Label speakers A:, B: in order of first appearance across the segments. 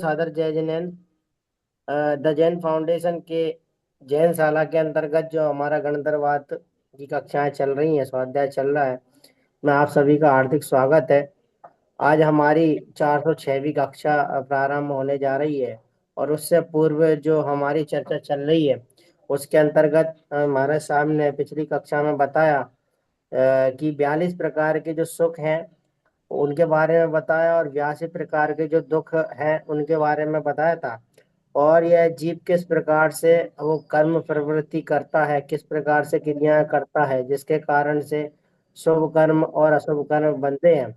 A: सादर जय Jinendra. The Jain foundation के जैन शाला के अंतर्गत जो हमारा गणतंत्रवाद की कक्षाएं चल रही हैं, स्वाध्याय चल रहा है, मैं आप सभी का हार्दिक स्वागत है। आज हमारी 406वीं कक्षा प्रारंभ होने जा रही है और उससे पूर्व जो हमारी चर्चा चल रही है उसके अंतर्गत हमारे सामने पिछली कक्षा में बताया कि 42 प्रकार के जो सुख हैं उनके बारे में बताया और 82 प्रकार के जो दुख हैं उनके बारे में बताया था। और यह जीव किस प्रकार से वो कर्म प्रवृत्ति करता है, किस प्रकार से क्रियाएं करता है, जिसके कारण से शुभ कर्म और अशुभ कर्म बनते हैं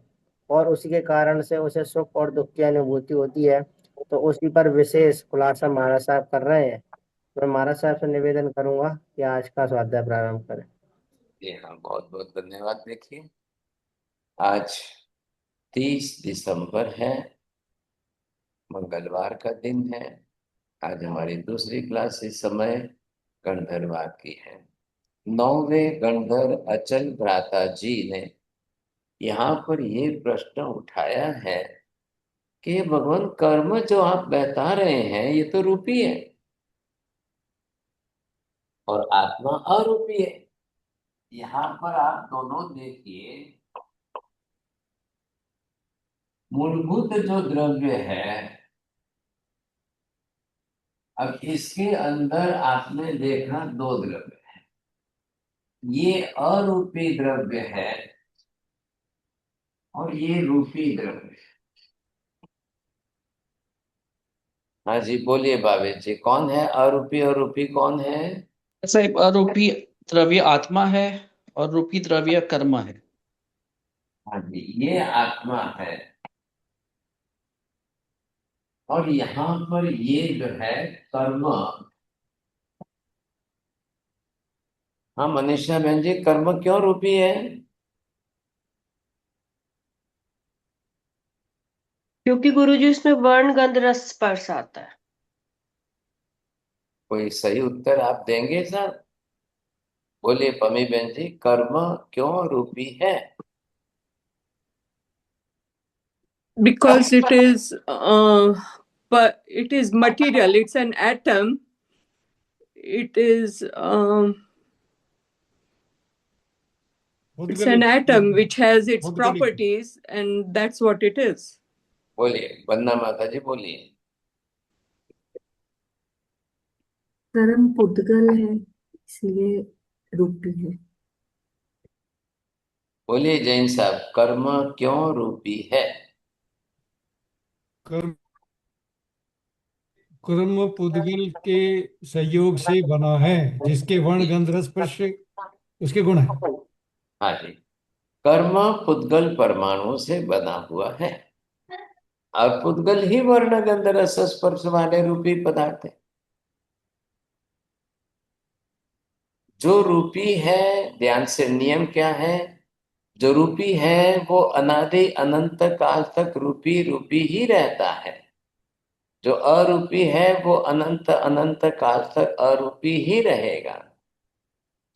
A: और उसी के कारण से उसे सुख और दुख की अनुभूति होती है। तो उसी पर विशेष खुलासा महाराज साहब कर रहे हैं। मैं महाराज साहब से निवेदन करूंगा कि आज का स्वाध्याय प्रारंभ करें।
B: जी हाँ, बहुत बहुत धन्यवाद। देखिए, आज 30 दिसंबर है, मंगलवार का दिन है। आज हमारी दूसरी क्लास इस समय गणधरवाद की है। 9वें गणधर अचल भ्राता जी ने यहाँ पर ये प्रश्न उठाया है कि भगवान, कर्म जो आप बता रहे हैं ये तो रूपी है और आत्मा अरूपी है। यहाँ पर आप दोनों देखिए, मूलभूत जो द्रव्य है, अब इसके अंदर आपने देखा दो द्रव्य, ये अरूपी द्रव्य है और ये रूपी द्रव्य है। हाँ जी, बोलिए बाबे जी, कौन है अरूपी और रूपी कौन है?
C: साहब, आरोपी द्रव्य आत्मा है और रूपी द्रव्य कर्म है।
B: हाँ जी, ये आत्मा है और यहाँ पर ये जो है कर्म। हाँ मनीषा बहन जी, कर्म क्यों रूपी है?
D: क्योंकि गुरुजी उसमें वर्ण गंध रस स्पर्श आता है।
B: कोई सही उत्तर आप देंगे सर? बोलिए पमी बहन जी, कर्म क्यों रूपी है?
E: Because it is material. It's an atom. It is it's an atom which has its properties, and that's what it is.
B: बोलिए वंदना माता जी, बोलिए।
F: कर्म पुद्गल है, इसलिए रूपी है।
B: बोलिए जैन साहब, कर्म क्यों रूपी है?
G: कर्म कर्म पुद्गल के सहयोग से बना है, जिसके वर्ण गंध रस स्पर्श उसके गुण है।
B: हाँ जी, कर्म पुद्गल परमाणु से बना हुआ है और पुद्गल ही वर्ण गंध रस स्पर्श वाले रूपी पदार्थ है। जो रूपी है, ध्यान से, नियम क्या है? जो रूपी है वो अनादि अनंत काल तक रूपी रूपी ही रहता है। जो अरूपी है वो अनंत अनंत काल तक अरूपी ही रहेगा।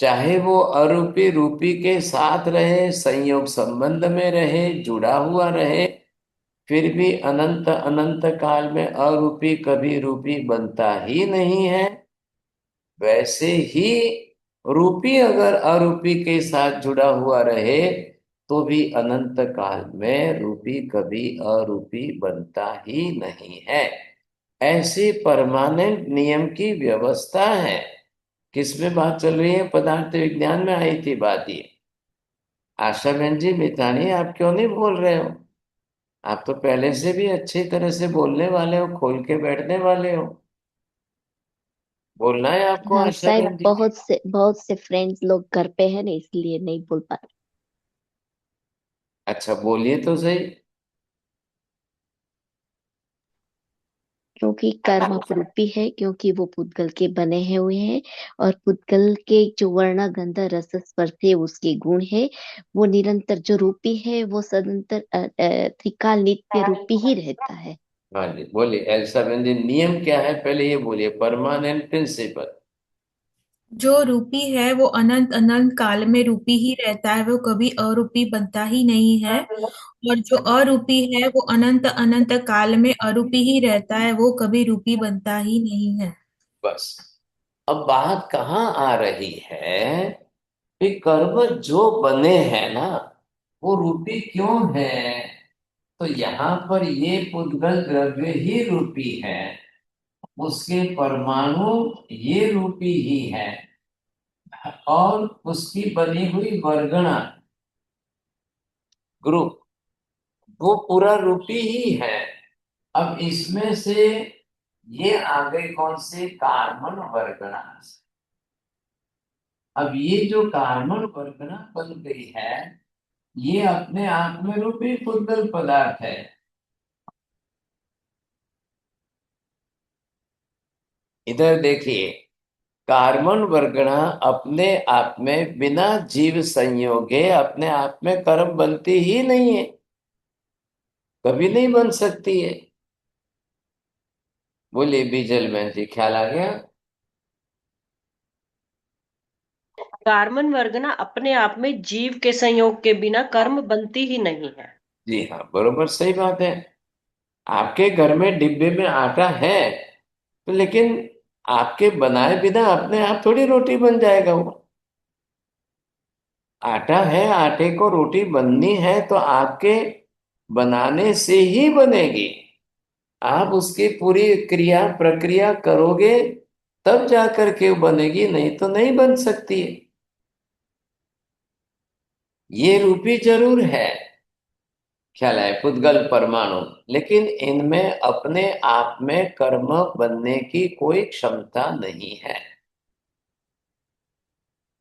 B: चाहे वो अरूपी रूपी के साथ रहे, संयोग संबंध में रहे, जुड़ा हुआ रहे, फिर भी अनंत अनंत काल में अरूपी कभी रूपी बनता ही नहीं है। वैसे ही रूपी अगर अरूपी के साथ जुड़ा हुआ रहे तो भी अनंत काल में रूपी कभी अरूपी बनता ही नहीं है। ऐसी परमानेंट नियम की व्यवस्था है। किसमें बात चल रही है? पदार्थ विज्ञान में आई थी बात ये। आशा बहन जी, मितानी, आप क्यों नहीं बोल रहे हो? आप तो पहले से भी अच्छी तरह से बोलने वाले हो, खोल के बैठने वाले हो। बोलना है आपको
H: हाँ
B: आशा
H: शायद
B: बहन जी।
H: बहुत से फ्रेंड्स लोग घर पे हैं ना, इसलिए नहीं बोल पा रहे।
B: अच्छा, बोलिए तो सही।
H: क्योंकि कर्म अपरूपी है, क्योंकि वो पुद्गल के बने हुए हैं और पुद्गल के जो वर्ण गंध रस स्पर्श है उसके गुण है। वो निरंतर जो रूपी है वो सदंतर त्रिकाल नित्य रूपी ही रहता है।
B: हाँ जी, बोलिए एल्सा बहन जी, नियम क्या है पहले ये बोलिए, परमानेंट प्रिंसिपल।
I: जो रूपी है वो अनंत अनंत काल में रूपी ही रहता है, वो कभी अरूपी बनता ही नहीं है। और जो अरूपी है वो अनंत अनंत काल में अरूपी ही रहता है, वो कभी रूपी बनता ही नहीं है।
B: बस अब बात कहाँ आ रही है कि कर्म जो बने हैं ना वो रूपी क्यों है। तो यहाँ पर ये पुद्गल द्रव्य ही रूपी है, उसके परमाणु ये रूपी ही है, और उसकी बनी हुई वर्गणा ग्रुप वो पूरा रूपी ही है। अब इसमें से ये आ गए कौन से, कार्बन वर्गणा। अब ये जो कार्बन वर्गणा बन गई है ये अपने आप में रूपी पुद्गल पदार्थ है। इधर देखिए, कार्बन वर्गणा अपने आप में बिना जीव संयोगे अपने आप में कर्म बनती ही नहीं है, कभी नहीं बन सकती है। बोलिए बीजल बहन जी, ख्याल आ गया।
D: कार्बन वर्गना अपने आप में जीव के संयोग के बिना कर्म बनती ही नहीं है।
B: जी हाँ, बरोबर सही बात है। आपके घर में डिब्बे में आटा है तो लेकिन आपके बनाए बिना अपने आप थोड़ी रोटी बन जाएगा वो। आटा है, आटे को रोटी बननी है तो आपके बनाने से ही बनेगी। आप उसकी पूरी क्रिया प्रक्रिया करोगे तब जाकर के वो बनेगी, नहीं तो नहीं बन सकती है। ये रूपी जरूर है, ख्याल है, पुद्गल परमाणु, लेकिन इनमें अपने आप में कर्म बनने की कोई क्षमता नहीं है।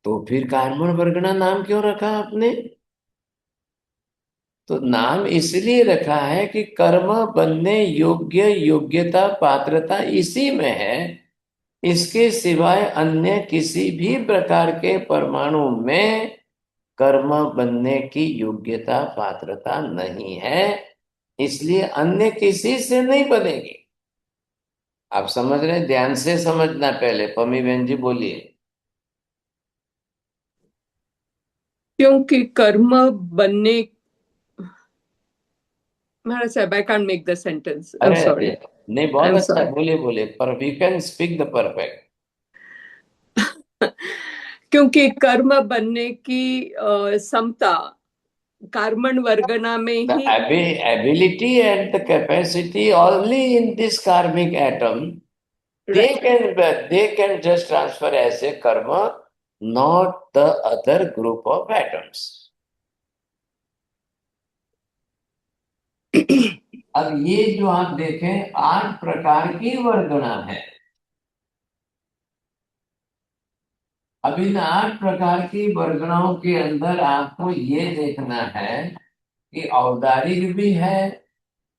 B: तो फिर कार्बन वर्गना नाम क्यों रखा आपने। तो नाम इसलिए रखा है कि कर्म बनने योग्य योग्यता पात्रता इसी में है, इसके सिवाय अन्य किसी भी प्रकार के परमाणु में कर्म बनने की योग्यता पात्रता नहीं है, इसलिए अन्य किसी से नहीं बनेगी। आप समझ रहे हैं, ध्यान से समझना। पहले पमी बहन जी बोलिए।
E: क्योंकि कर्म बनने, Maharaj Sahib, I can't make the sentence. I'm
B: अरे
E: sorry.
B: नहीं, बहुत
E: I'm
B: अच्छा,
E: sorry.
B: बोलिए बोलिए, पर you can speak the perfect.
E: क्योंकि कर्म बनने की समता कार्बन वर्गना में
B: The
E: he
B: ability and the capacity only in this karmic atom,
E: right.
B: they can just transfer as a karma, not the other group of atoms. अब ये जो आप देखें 8 प्रकार की वर्गणा है। अब इन 8 प्रकार की वर्गणाओं के अंदर आपको ये देखना है कि औदारिक भी है,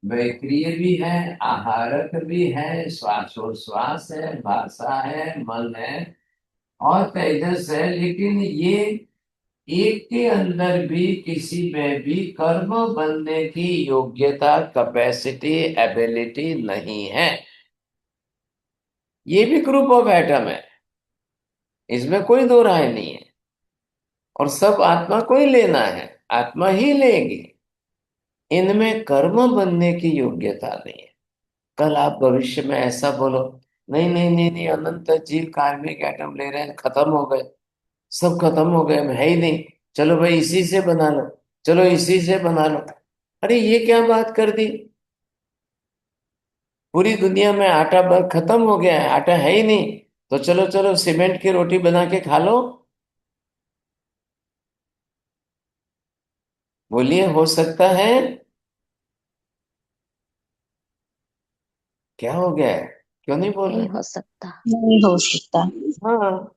B: वैक्रिय भी है, आहारक भी है, श्वासोश्वास है, भाषा है, मन है और तेजस है। लेकिन ये एक के अंदर भी किसी में भी कर्म बनने की योग्यता, कैपेसिटी, एबिलिटी नहीं है। ये भी ग्रुप ऑफ एटम है, इसमें कोई दो राय नहीं है। और सब आत्मा को ही लेना है, आत्मा ही लेगी, इनमें कर्म बनने की योग्यता नहीं है। कल आप भविष्य में ऐसा बोलो, नहीं नहीं नहीं नहीं, अनंत जीव कार्मिक एटम ले रहे हैं, खत्म हो गए, सब खत्म हो गए, है ही नहीं, चलो भाई इसी से बना लो, चलो इसी से बना लो। अरे ये क्या बात कर दी, पूरी दुनिया में आटा खत्म हो गया है, आटा है ही नहीं, तो चलो चलो सीमेंट की रोटी बना के खा लो। बोलिए, हो सकता है? क्या हो गया है, क्यों नहीं बोल
H: नहीं
B: रहे?
H: हो सकता।
J: नहीं हो सकता।
B: हाँ,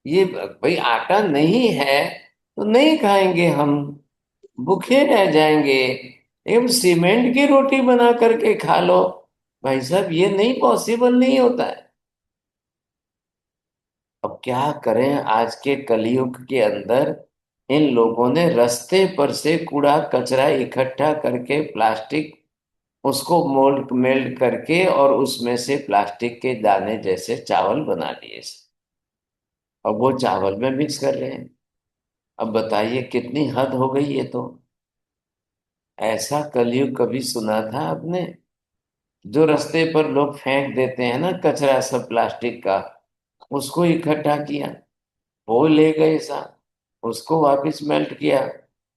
B: ये भाई आटा नहीं है तो नहीं खाएंगे हम, भूखे रह जाएंगे, एवं सीमेंट की रोटी बना करके खा लो। भाई साहब, ये नहीं, पॉसिबल नहीं होता है। अब क्या करें, आज के कलयुग के अंदर इन लोगों ने रास्ते पर से कूड़ा कचरा इकट्ठा करके प्लास्टिक उसको मोल्ड मेल्ट करके और उसमें से प्लास्टिक के दाने जैसे चावल बना लिए, और वो चावल में मिक्स कर रहे हैं। अब बताइए कितनी हद हो गई ये तो। ऐसा कलयुग कभी सुना था आपने? जो रास्ते पर लोग फेंक देते हैं ना कचरा सब प्लास्टिक का, उसको इकट्ठा किया, वो ले गए साथ, उसको वापस मेल्ट किया,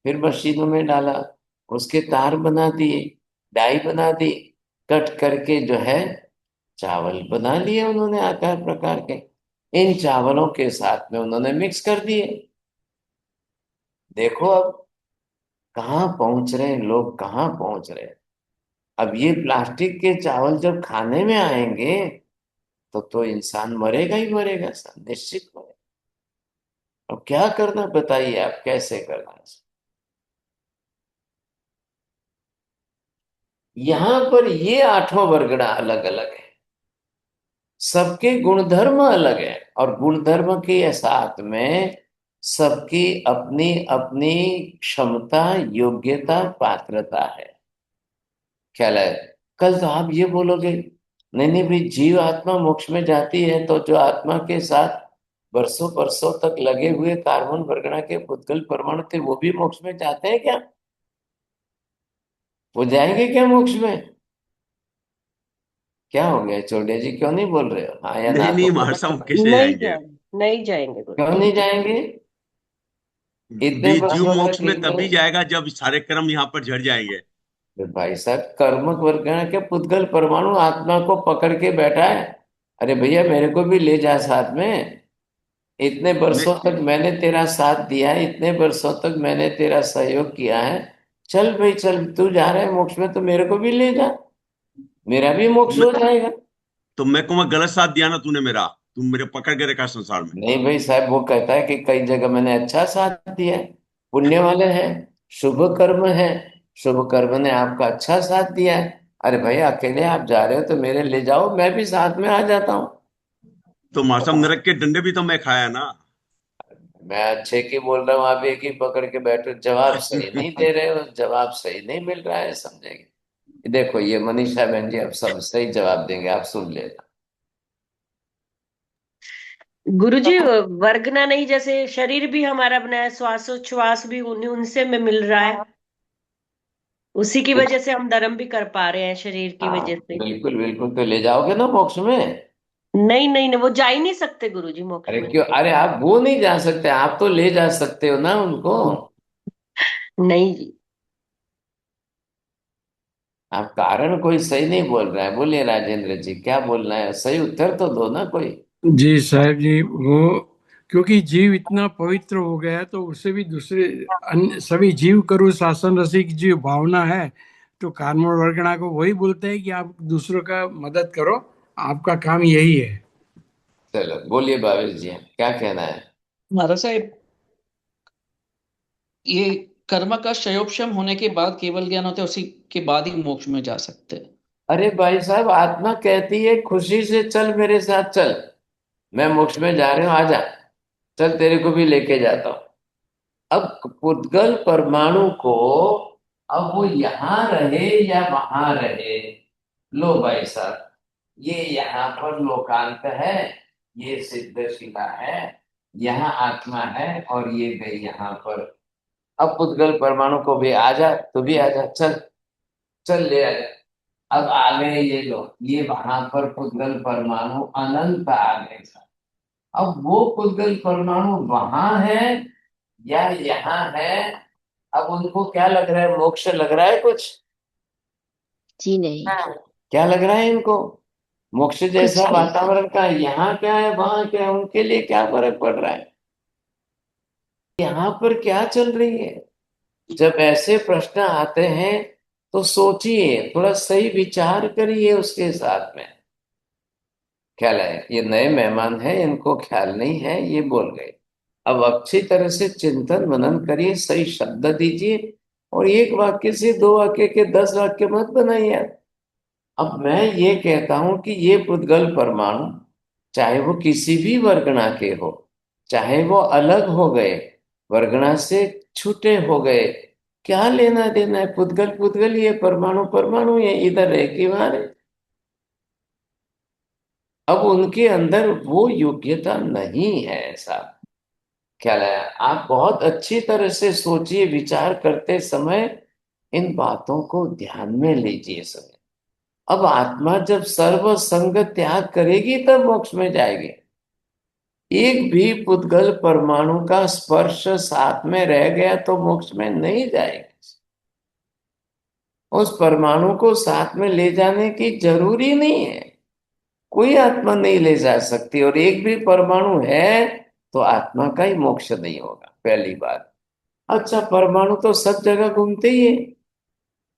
B: फिर मशीनों में डाला, उसके तार बना दिए, डाई बना दी, कट करके जो है चावल बना लिए उन्होंने आकार प्रकार के। इन चावलों के साथ में उन्होंने मिक्स कर दिए। देखो अब कहाँ पहुंच रहे हैं लोग, कहाँ पहुंच रहे हैं। अब ये प्लास्टिक के चावल जब खाने में आएंगे तो इंसान मरेगा ही मरेगा सर, निश्चित मरेगा। अब क्या करना बताइए आप, कैसे करना है? यहां पर ये आठों वर्गड़ा अलग अलग है, सबके गुणधर्म अलग है, और गुणधर्म के साथ में सबकी अपनी अपनी क्षमता, योग्यता, पात्रता है। ख्याल है? कल तो आप ये बोलोगे नहीं नहीं भाई, जीव आत्मा मोक्ष में जाती है तो जो आत्मा के साथ बरसों बरसों तक लगे हुए कार्बन वर्गणा के पुद्गल परमाणु थे वो भी मोक्ष में जाते हैं क्या? वो जाएंगे क्या मोक्ष में? क्या हो गया चौड़िया जी, क्यों नहीं बोल रहे हो हाँ या ना?
J: नहीं नहीं
B: तो
J: महाराज साहब कैसे
D: नहीं
J: जाएंगे?
D: जाएंगे, नहीं जाएंगे गुरु।
B: क्यों नहीं जाएंगे? इतने
J: जीव
B: वर्षों
J: मोक्ष
B: तक
J: में तभी जाएगा जब सारे कर्म यहाँ पर झड़ जाएंगे।
B: भाई साहब, कर्मक वर्गणा के पुद्गल परमाणु आत्मा को पकड़ के बैठा है, अरे भैया मेरे को भी ले जा साथ में, इतने
J: नहीं
B: वर्षों तक मैंने तेरा साथ दिया है, इतने वर्षों तक मैंने तेरा सहयोग किया है, चल भाई चल, तू जा रहा है मोक्ष में तो मेरे को भी ले जा, मेरा भी मोक्ष
J: मैं,
B: हो जाएगा।
J: तो मैं कहूँगा गलत साथ दिया ना तूने मेरा, तुम मेरे पकड़ के रखा संसार में।
B: नहीं भाई साहब, वो कहता है कि कई जगह मैंने अच्छा साथ दिया है, पुण्य वाले हैं, शुभ कर्म है, शुभ कर्म ने आपका अच्छा साथ दिया है। अरे भाई अकेले आप जा रहे हो तो मेरे ले जाओ, मैं भी साथ में आ जाता हूँ।
J: तो महाराज साहब नरक के डंडे भी तो मैं खाया ना।
B: मैं अच्छे की बोल रहा हूँ, आप एक ही पकड़ के बैठे हो, जवाब सही नहीं दे रहे हो, जवाब सही नहीं मिल रहा है, समझेंगे। देखो ये मनीषा बहन जी अब सब सही जवाब देंगे, आप सुन लेना।
D: गुरुजी, वर्गना नहीं, जैसे शरीर भी हमारा बना है, श्वासोच्छ्वास भी उनसे में मिल रहा है, उसी की वजह से हम धर्म भी कर पा रहे हैं शरीर की
B: हाँ
D: वजह से।
B: बिल्कुल बिल्कुल, तो ले जाओगे ना मोक्ष में?
D: नहीं नहीं नहीं, वो जा ही नहीं सकते गुरुजी मोक्ष
B: अरे
D: में।
B: क्यों? अरे आप वो नहीं जा सकते, आप तो ले जा सकते हो ना उनको।
D: नहीं जी।
G: आप कारण कोई सही नहीं बोल रहा है, बोलिए राजेंद्र जी क्या बोलना है, सही उत्तर तो दो ना कोई।
K: जी साहब जी, वो क्योंकि जीव इतना पवित्र हो गया है तो उससे भी दूसरे अन्य सभी जीव करो शासन रसिक जीव भावना है, तो कार्मण वर्गणा को वही बोलते हैं कि आप दूसरों का मदद करो, आपका काम यही है।
G: चलो बोलिए भावेश जी, क्या कहना है?
C: महाराज साहब, ये कर्म का क्षयोक्षम होने के बाद केवल ज्ञान होता है, उसी के बाद ही मोक्ष में जा सकते हैं।
G: अरे भाई साहब, आत्मा कहती है खुशी से चल मेरे साथ चल, मैं मोक्ष में जा रही हूँ, आजा, चल तेरे को भी लेके जाता हूँ। अब पुद्गल परमाणु को, अब वो यहाँ रहे या वहां रहे, लो भाई साहब, ये यहाँ पर लोकांत है, ये सिद्धशिला है, यहाँ आत्मा है, और ये गई यहाँ पर। अब पुद्गल परमाणु को भी आजा, तू भी आजा, चल चल ले आजा। अब आ गए ये लोग, ये वहां पर पुद्गल परमाणु अनंत आ गए। अब वो पुद्गल परमाणु वहां है या यहाँ है? अब उनको क्या लग रहा है, मोक्ष लग रहा है कुछ?
H: जी नहीं,
G: क्या लग रहा है इनको? मोक्ष जैसा
H: नहीं।
G: वातावरण का यहाँ क्या है वहां क्या है, उनके लिए क्या फर्क पड़ रहा है? यहाँ पर क्या चल रही है? जब ऐसे प्रश्न आते हैं तो सोचिए, थोड़ा सही विचार करिए उसके साथ में। ख्याल है? ये नए मेहमान है, इनको ख्याल नहीं है, ये बोल गए। अब अच्छी तरह से चिंतन मनन करिए, सही शब्द दीजिए, और एक वाक्य से दो वाक्य के 10 वाक्य मत बनाइए। अब मैं ये कहता हूं कि ये पुद्गल परमाणु, चाहे वो किसी भी वर्गणा के हो, चाहे वो अलग हो गए, वर्गणा से छूटे हो गए, क्या लेना देना है? पुद्गल पुद्गल, ये परमाणु परमाणु, ये इधर रहे कि वहां रहे। अब उनके अंदर वो योग्यता नहीं है, ऐसा ख्याल है? आप बहुत अच्छी तरह से सोचिए, विचार करते समय इन बातों को ध्यान में लीजिए समय। अब आत्मा जब सर्व संग त्याग करेगी तब मोक्ष में जाएगी। एक भी पुद्गल परमाणु का स्पर्श साथ में रह गया तो मोक्ष में नहीं जाएगी। उस परमाणु को साथ में ले जाने की जरूरी नहीं है, कोई आत्मा नहीं ले जा सकती, और एक भी परमाणु है तो आत्मा का ही मोक्ष नहीं होगा, पहली बात। अच्छा, परमाणु तो सब जगह घूमते ही है,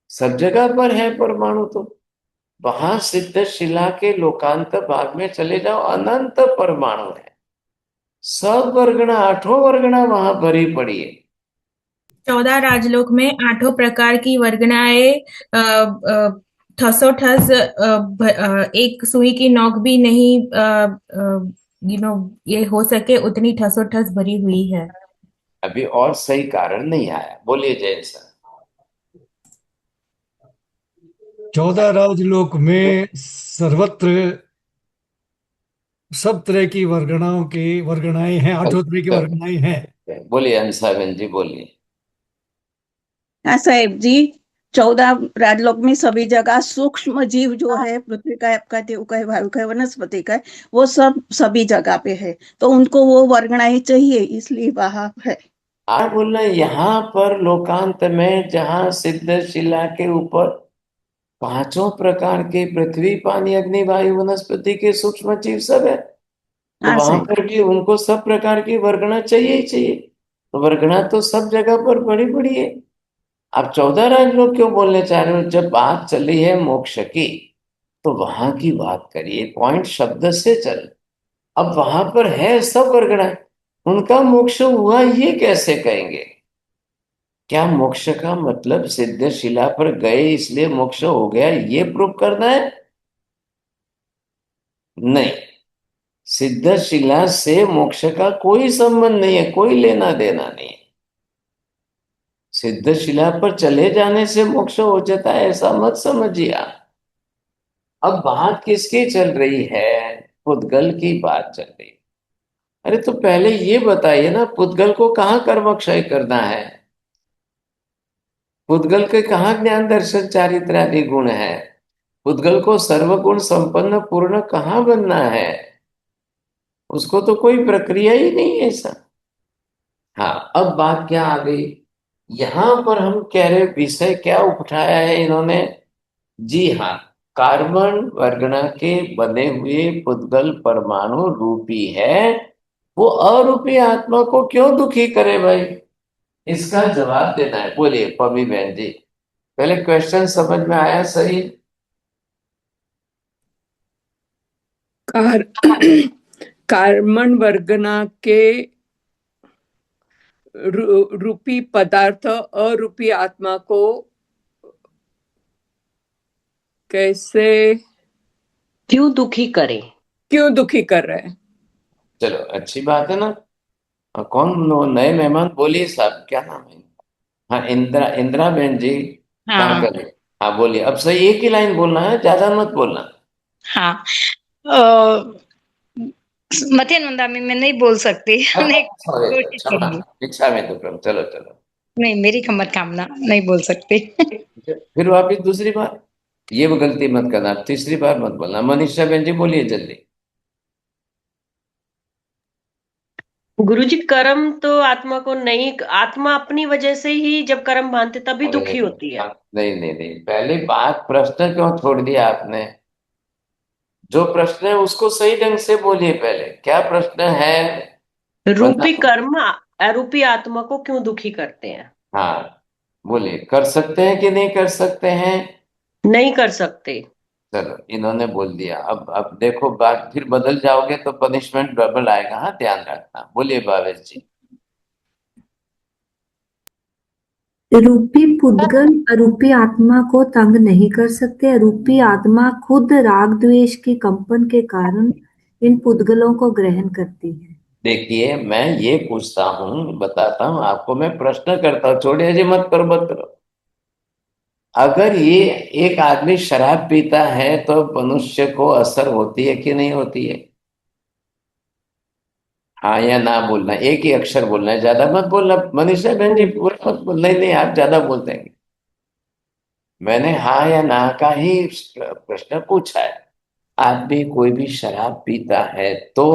G: सब जगह पर है परमाणु, तो वहां सिद्ध शिला के लोकांत भाग में चले जाओ, अनंत परमाणु है, सब वर्गणा, आठों वर्गणा वहां भरी पड़ी है।
I: 14 राजलोक में 8 प्रकार की वर्गणाएं ठसोठस एक सुई की नोक भी नहीं ये हो सके उतनी ठसोठस भरी हुई है।
G: अभी और सही कारण नहीं आया, बोलिए जैन सर।
L: 14 राजलोक में सर्वत्र सब तरह की वर्गणाएं हैं, 8 तरह की वर्गणाएं हैं।
G: बोलिए हंसाबेन जी, बोलिए।
M: हाँ साहेब जी, 14 राजलोक में सभी जगह सूक्ष्म जीव जो है, पृथ्वी का, आपका, देव का, वायु का, वनस्पति का, वो सब सभी जगह पे है, तो उनको वो वर्गणाएं चाहिए, इसलिए वहां है।
G: आप बोल रहे यहाँ पर लोकांत में जहाँ सिद्ध शिला के ऊपर 5 प्रकार के पृथ्वी, पानी, अग्नि, वायु, वनस्पति के सूक्ष्म जीव सब है, तो
M: हाँ
G: वहां
M: साहब।
G: पर भी उनको सब प्रकार की वर्गणा चाहिए ही चाहिए, तो वर्गणा तो सब जगह पर बड़ी बड़ी है। आप 14 राजलोक क्यों बोलने चाह रहे हो? जब बात चली है मोक्ष की तो वहां की बात करिए, पॉइंट शब्द से चल। अब वहां पर है सब वर्गणा, उनका मोक्ष हुआ ये कैसे कहेंगे? क्या मोक्ष का मतलब सिद्ध शिला पर गए इसलिए मोक्ष हो गया, ये प्रूव करना है? नहीं, सिद्ध शिला से मोक्ष का कोई संबंध नहीं है, कोई लेना देना नहीं है। सिद्ध शिला पर चले जाने से मोक्ष हो जाता है, ऐसा मत समझिए आप। अब बात किसकी चल रही है? पुद्गल की बात चल रही है। अरे तो पहले ये बताइए ना, पुद्गल को कहाँ कर्मक्षय करना है? पुद्गल के कहाँ ज्ञान दर्शन चारित्र आदि गुण है? पुद्गल को सर्वगुण संपन्न पूर्ण कहाँ बनना है? उसको तो कोई प्रक्रिया ही नहीं है ऐसा। हाँ, अब बात क्या आ गई, यहां पर हम कह रहे विषय क्या उठाया है इन्होंने? जी हाँ, कार्बन वर्गणा के बने हुए पुद्गल परमाणु रूपी है, वो अरूपी आत्मा को क्यों दुखी करे भाई? इसका जवाब देना है। बोलिए पमी बहन जी, पहले क्वेश्चन समझ में आया सही?
E: कार्बन वर्गना के रूपी पदार्थ अरूपी आत्मा को कैसे,
D: क्यों दुखी करे,
E: क्यों दुखी कर रहे हैं?
G: चलो अच्छी बात है ना। कौन नए मेहमान? बोलिए साहब, क्या नाम है? हाँ, इंदिरा, इंदिरा बहन जी।
N: हाँ
G: कहाँ? हाँ बोलिए, अब सही एक ही लाइन बोलना है, ज्यादा मत बोलना।
N: हाँ मथेन मंदामी में नहीं बोल सकती। मैं कोशिश करूंगी।
G: इच्छा में दुक्रम, चलो चलो।
N: नहीं, मेरी खम्मत कामना नहीं बोल सकती।
G: फिर वापिस दूसरी बार, ये गलती मत करना, तीसरी बार मत बोलना। मनीषा बहन जी बोलिए जल्दी।
D: गुरुजी, कर्म तो आत्मा को नहीं, आत्मा अपनी वजह से ही जब कर्म बांधते तभी दुखी होती है।
G: नहीं नहीं नहीं, पहले बात, प्रश्न क्यों छोड़ दिया आपने? जो प्रश्न है उसको सही ढंग से बोलिए पहले, क्या प्रश्न है?
D: रूपी कर्म अरूपी आत्मा को क्यों दुखी करते हैं?
G: हाँ बोलिए, कर सकते हैं कि नहीं कर सकते हैं?
D: नहीं कर सकते।
G: चलो, इन्होंने बोल दिया। अब देखो, बात फिर बदल जाओगे तो पनिशमेंट डबल आएगा, हाँ ध्यान रखना। बोलिए भावेश जी।
F: रूपी पुद्गल अरूपी आत्मा को तंग नहीं कर सकते। अरूपी आत्मा खुद राग द्वेष के कंपन के कारण इन पुद्गलों को ग्रहण करती है।
G: देखिए, मैं ये पूछता हूँ, बताता हूँ आपको, मैं प्रश्न करता हूँ, छोड़िए जी, मत करो मत करो। अगर ये एक आदमी शराब पीता है तो मनुष्य को असर होती है कि नहीं होती है? हाँ या ना बोलना, एक ही अक्षर बोलना है, ज्यादा मत बोलना। मनीषा बहन जी पूरा मत बोल, नहीं नहीं आप ज्यादा बोलते हैं। मैंने हाँ या ना का ही प्रश्न पूछा है। आदमी कोई भी शराब पीता है तो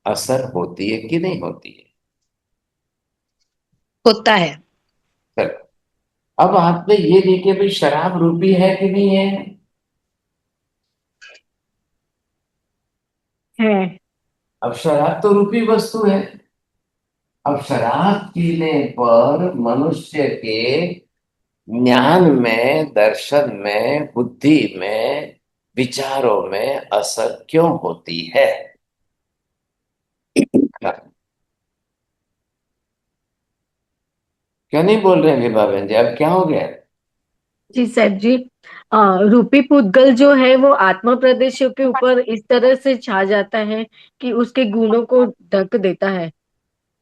G: असर होती है कि नहीं होती है?
N: होता है।
G: चलो, अब आपने ये देखिए भाई शराब रूपी है कि नहीं है?
N: है।
G: अब शराब तो रूपी वस्तु है। अब शराब पीने पर मनुष्य के ज्ञान में, दर्शन में, बुद्धि में, विचारों में असर क्यों होती है? क्यों नहीं बोल रहे विभा बहन जी? अब क्या हो गया?
O: जी साहब जी, रूपी पुद्गल जो है वो आत्मा प्रदेशों के ऊपर इस तरह से छा जाता है कि उसके गुणों को ढक देता है।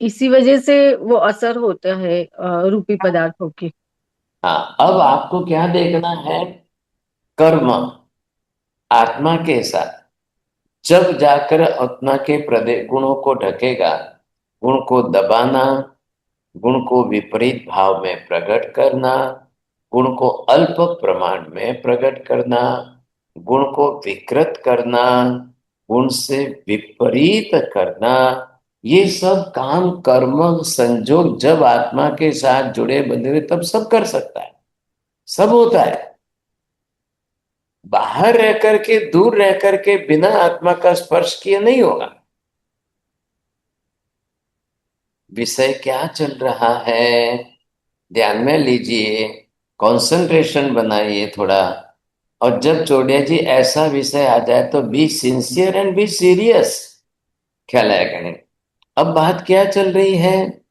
O: इसी वजह से वो असर होता है रूपी पदार्थों की।
G: हाँ, अब आपको क्या देखना है? कर्म आत्मा के साथ जब जाकर आत्मा के गुणों को ढकेगा, गुण को दबाना, गुण को विपरीत भाव में प्रकट करना, गुण को अल्प प्रमाण में प्रकट करना, गुण को विकृत करना, गुण से विपरीत करना, ये सब काम कर्म संजोग जब आत्मा के साथ जुड़े बंधे हुए तब सब कर सकता है, सब होता है। बाहर रह करके, दूर रह करके, बिना आत्मा का स्पर्श किए नहीं होगा। विषय क्या चल रहा है ध्यान में लीजिए, कंसंट्रेशन बनाइए थोड़ा। और जब चौड़िया जी ऐसा विषय आ जाए तो be sincere and be serious, ख्याल आया करें। अब बात क्या चल रही है?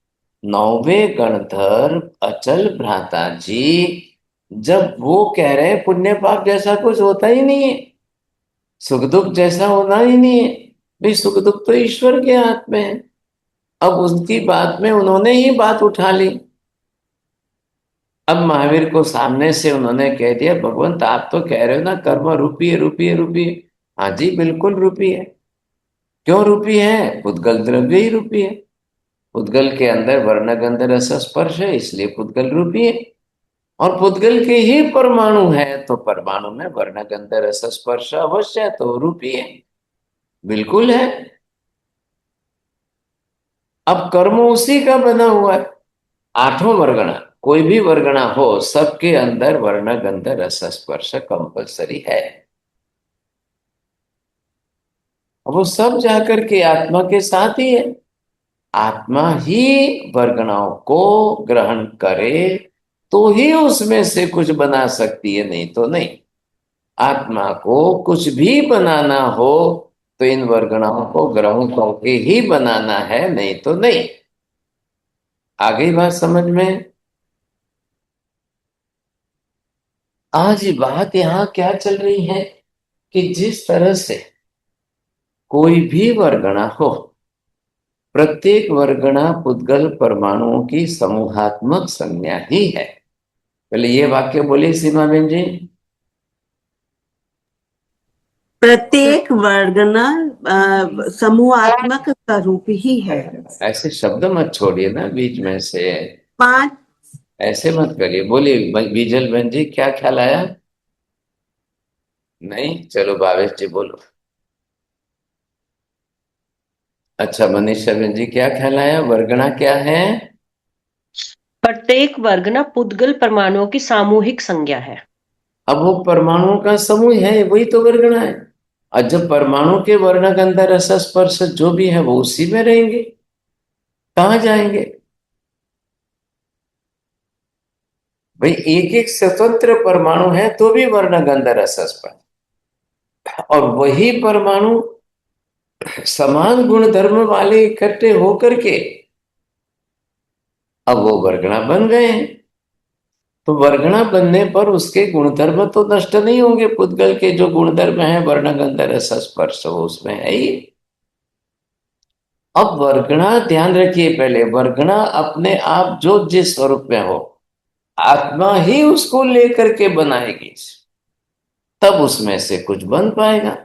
G: नौवे गणधर अचल भ्राता जी जब वो कह रहे हैं पुण्य पाप जैसा कुछ होता ही नहीं है, सुख दुख जैसा होना ही नहीं है, भाई सुख दुख तो ईश्वर के हाथ में है। अब उनकी बात में उन्होंने ही बात उठा ली। अब महावीर को सामने से उन्होंने कह दिया, भगवंत आप तो कह रहे हो ना कर्म रूपी है, रूपी है, रूपी है। हाँ जी बिल्कुल रूपी है। क्यों रूपी है? पुद्गल द्रव्य ही रूपी है। पुद्गल के अंदर वर्ण गंध रस स्पर्श है, इसलिए पुद्गल रूपी है। और पुद्गल के ही परमाणु है तो परमाणु में वर्ण गंध रस स्पर्श अवश्य है, तो रूपी है, बिल्कुल है। अब कर्म उसी का बना हुआ है। आठों वर्गणा, कोई भी वर्गणा हो, सबके अंदर वर्ण गंध रस स्पर्श कंपल्सरी है। अब वो सब जाकर के आत्मा के साथ ही है। आत्मा ही वर्गणाओं को ग्रहण करे तो ही उसमें से कुछ बना सकती है, नहीं तो नहीं। आत्मा को कुछ भी बनाना हो तो इन वर्गणाओं को ग्रहण करके ही बनाना है, नहीं तो नहीं। आगे बात समझ में? आज बात यहां क्या चल रही है कि जिस तरह से कोई भी वर्गणा हो, प्रत्येक वर्गणा पुद्गल परमाणुओं की समूहात्मक संज्ञा ही है। पहले ये वाक्य बोलिए सीमा बेन जी।
M: प्रत्येक वर्गना समूहात्मक स्वरूप ही है।
G: ऐसे शब्द मत छोड़िए ना बीच में से,
M: 5
G: ऐसे मत करिए। बोलिए बीजल बहन जी, क्या ख्याल आया? नहीं, चलो भावेश जी बोलो। अच्छा मनीषा बहन जी, क्या ख्याल आया? वर्गणा क्या है?
D: प्रत्येक वर्गना पुद्गल परमाणुओं की सामूहिक संज्ञा है।
G: अब वो परमाणुओं का समूह है, वही तो वर्गणा है। और जब परमाणु के वर्ण गंध रस स्पर्श जो भी है वो उसी में रहेंगे, कहाँ जाएंगे भाई? एक एक स्वतंत्र परमाणु है तो भी वर्ण गंध रस स्पर्श, और वही परमाणु समान गुण धर्म वाले इकट्ठे होकर के अब वो वर्गणा बन गए हैं। तो वर्गणा बनने पर उसके गुणधर्म तो नष्ट नहीं होंगे। पुद्गल के जो गुणधर्म है वर्ण गंध रस स्पर्श वो उसमें है ही। अब वर्गणा ध्यान रखिए, पहले वर्गणा अपने आप जो जिस स्वरूप में हो, आत्मा ही उसको लेकर के बनाएगी, तब उसमें से कुछ बन पाएगा।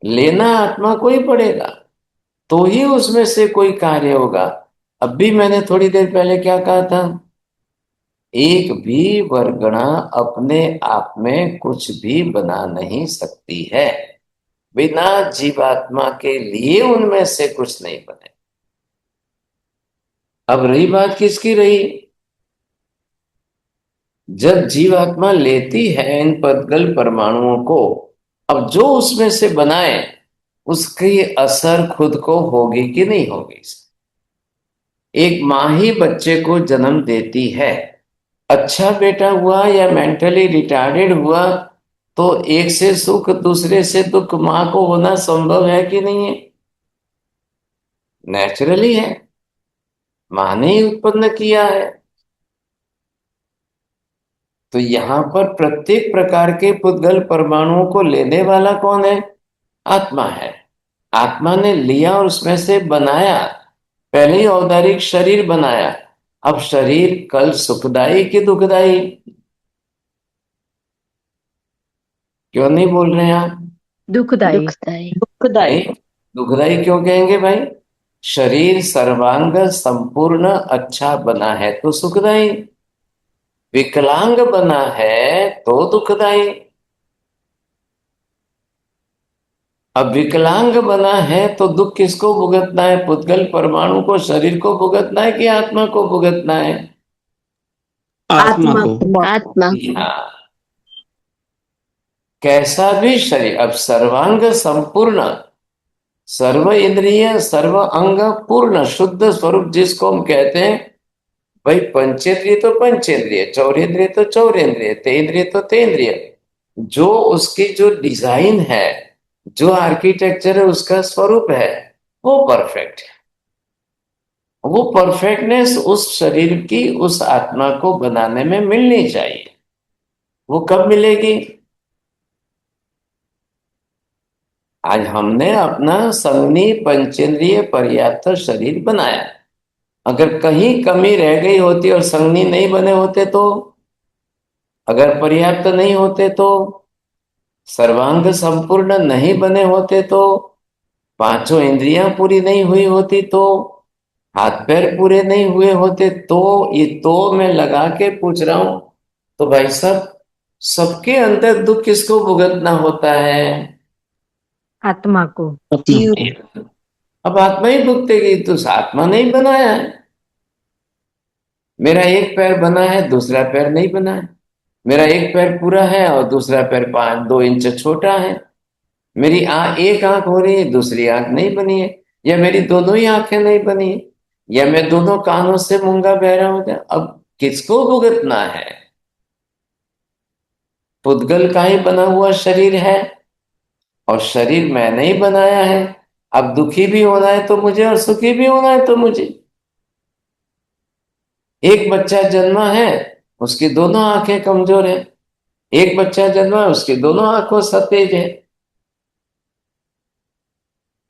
G: लेना आत्मा को ही पड़ेगा तो ही उसमें से कोई कार्य होगा। अब भी मैंने थोड़ी देर पहले क्या कहा था? एक भी वर्गणा अपने आप में कुछ भी बना नहीं सकती है, बिना जीवात्मा के लिए उनमें से कुछ नहीं बने। अब रही बात किसकी रही? जब जीवात्मा लेती है इन पदगल परमाणुओं को, अब जो उसमें से बनाए उसकी असर खुद को होगी कि नहीं होगी? एक माँ ही बच्चे को जन्म देती है, अच्छा बेटा हुआ या मेंटली रिटार्डेड हुआ, तो एक से सुख दूसरे से दुख माँ को होना संभव है कि नहीं है? नेचुरली है, माँ ने ही उत्पन्न किया है। तो यहां पर प्रत्येक प्रकार के पुद्गल परमाणुओं को लेने वाला कौन है? आत्मा है। आत्मा ने लिया और उसमें से बनाया, पहले ही औदारिक शरीर बनाया। अब शरीर कल सुखदाई कि दुखदाई? क्यों नहीं बोल रहे हैं आप?
O: दुखदाई।
D: दुखदाई।
G: दुखदाई क्यों कहेंगे भाई? शरीर सर्वांग संपूर्ण अच्छा बना है तो सुखदाई, विकलांग बना है तो दुखदाई। अब विकलांग बना है तो दुख किसको भुगतना है? पुद्गल परमाणु को, शरीर को भुगतना है कि आत्मा को भुगतना है?
C: आत्मा को।
H: आत्मा।
G: हाँ, कैसा भी शरीर, अब सर्वांग संपूर्ण, सर्व इंद्रिय सर्व अंग पूर्ण शुद्ध स्वरूप जिसको हम कहते हैं, भाई पंचेंद्रिय तो पंचेंद्रिय, चौरेंद्रिय तो चौरेंद्रिय, तेंद्रिय तो तेंद्रिय, जो उसकी जो डिजाइन है, जो आर्किटेक्चर है, उसका स्वरूप है, वो परफेक्ट है। वो परफेक्टनेस उस शरीर की, उस आत्मा को बनाने में मिलनी चाहिए। वो कब मिलेगी? आज हमने अपना संगनी पंचेंद्रिय पर्याप्त शरीर बनाया, अगर कहीं कमी रह गई होती और संगनी नहीं बने होते तो, अगर पर्याप्त नहीं होते तो, सर्वांग संपूर्ण नहीं बने होते तो, पांचों इंद्रियां पूरी नहीं हुई होती तो, हाथ पैर पूरे नहीं हुए होते तो, ये तो मैं लगा के पूछ रहा हूं। तो भाई साहब, सबके अंदर दुख किसको भुगतना होता है?
O: आत्मा को।
G: अब आत्मा ही भुगतेगी, तो आत्मा नहीं बनाया है। मेरा एक पैर बना है, दूसरा पैर नहीं बना है। मेरा एक पैर पूरा है और दूसरा पैर 2 इंच छोटा है। मेरी एक आंख हो रही है, दूसरी आंख नहीं बनी है, या मेरी दोनों ही आंखें नहीं बनी है, या मैं दोनों कानों से मूंगा बहरा हो गया। अब किसको भुगतना है? पुद्गल का ही बना हुआ शरीर है और शरीर मैंने ही बनाया है। अब दुखी भी होना है तो मुझे और सुखी भी होना है तो मुझे। एक बच्चा जन्मा है, उसकी दोनों आंखें कमजोर है। एक बच्चा जन्मा है, उसकी दोनों आंखों सतेज है।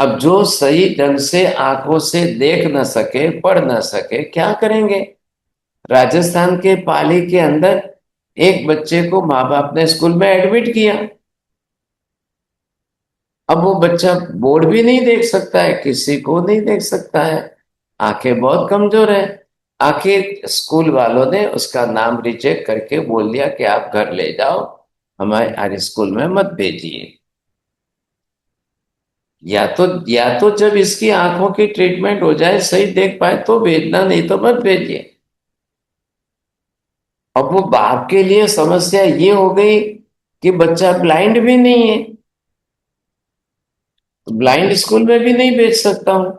G: अब जो सही ढंग से आंखों से देख न सके, पढ़ न सके, क्या करेंगे? राजस्थान के पाली के अंदर एक बच्चे को माँ बाप ने स्कूल में एडमिट किया। अब वो बच्चा बोर्ड भी नहीं देख सकता है, किसी को नहीं देख सकता है, आंखें बहुत कमजोर है। आखिर स्कूल वालों ने उसका नाम रिजेक्ट करके बोल दिया कि आप घर ले जाओ, हमारे स्कूल में मत भेजिए। या तो जब इसकी आंखों की ट्रीटमेंट हो जाए, सही देख पाए तो भेजना, नहीं तो मत भेजिए। अब वो बाप के लिए समस्या ये हो गई कि बच्चा ब्लाइंड भी नहीं है, तो ब्लाइंड स्कूल में भी नहीं भेज सकता हूं,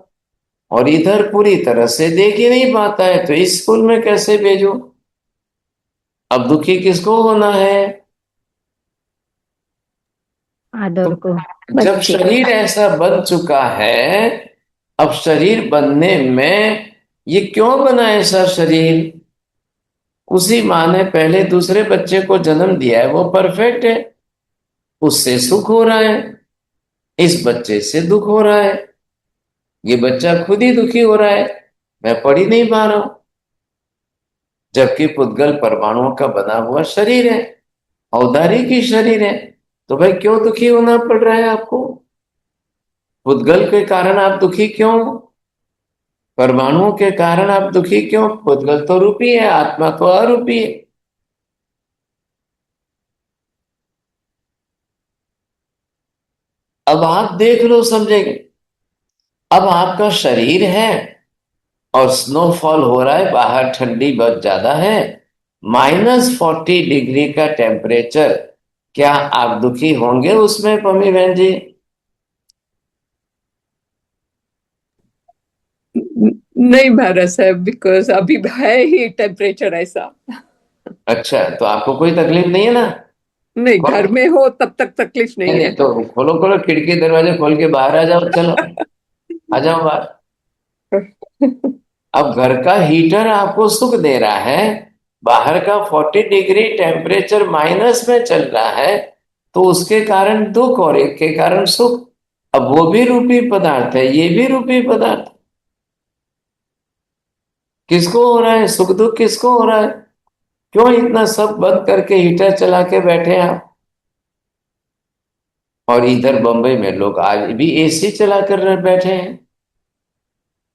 G: और इधर पूरी तरह से देख ही नहीं पाता है, तो इस स्कूल में कैसे भेजूं? अब दुखी किसको होना है?
O: आदर को।
G: जब शरीर ऐसा बन चुका है, अब शरीर बनने में ये क्यों बना ऐसा शरीर? उसी माँ ने पहले दूसरे बच्चे को जन्म दिया है, वो परफेक्ट है, उससे सुख हो रहा है, इस बच्चे से दुख हो रहा है। ये बच्चा खुद ही दुखी हो रहा है, मैं पढ़ ही नहीं पा रहा हूं, जबकि पुद्गल परमाणुओं का बना हुआ शरीर है, औदारी की शरीर है। तो भाई क्यों दुखी होना पड़ रहा है आपको? पुद्गल के कारण आप दुखी क्यों? परमाणुओं के कारण आप दुखी क्यों? पुद्गल तो रूपी है, आत्मा तो अरूपी है। अब आप देख लो, समझेंगे। अब आपका शरीर है और स्नोफॉल हो रहा है, बाहर ठंडी बहुत ज्यादा है, -40 डिग्री का टेम्परेचर, क्या आप दुखी होंगे उसमें पम्मी बहन जी?
E: नहीं महाराज साहब, बिकॉज अभी है ही टेम्परेचर ऐसा।
G: अच्छा, तो आपको कोई तकलीफ नहीं है ना?
E: नहीं, घर में हो तब तक तकलीफ नहीं है।
G: तो खोलो खोलो खिड़की दरवाजे खोल के बाहर आ जाओ, चलो आ जाओ बाहर। अब घर का हीटर आपको सुख दे रहा है, बाहर का 40 डिग्री टेम्परेचर माइनस में चल रहा है, तो उसके कारण दुख और एक के कारण सुख। अब वो भी रूपी पदार्थ है, ये भी रूपी पदार्थ। किसको हो रहा है सुख दुख? किसको हो रहा है? क्यों इतना सब बंद करके हीटर चला के बैठे हैं आप? और इधर बंबई में लोग आज भी एसी चला कर बैठे हैं।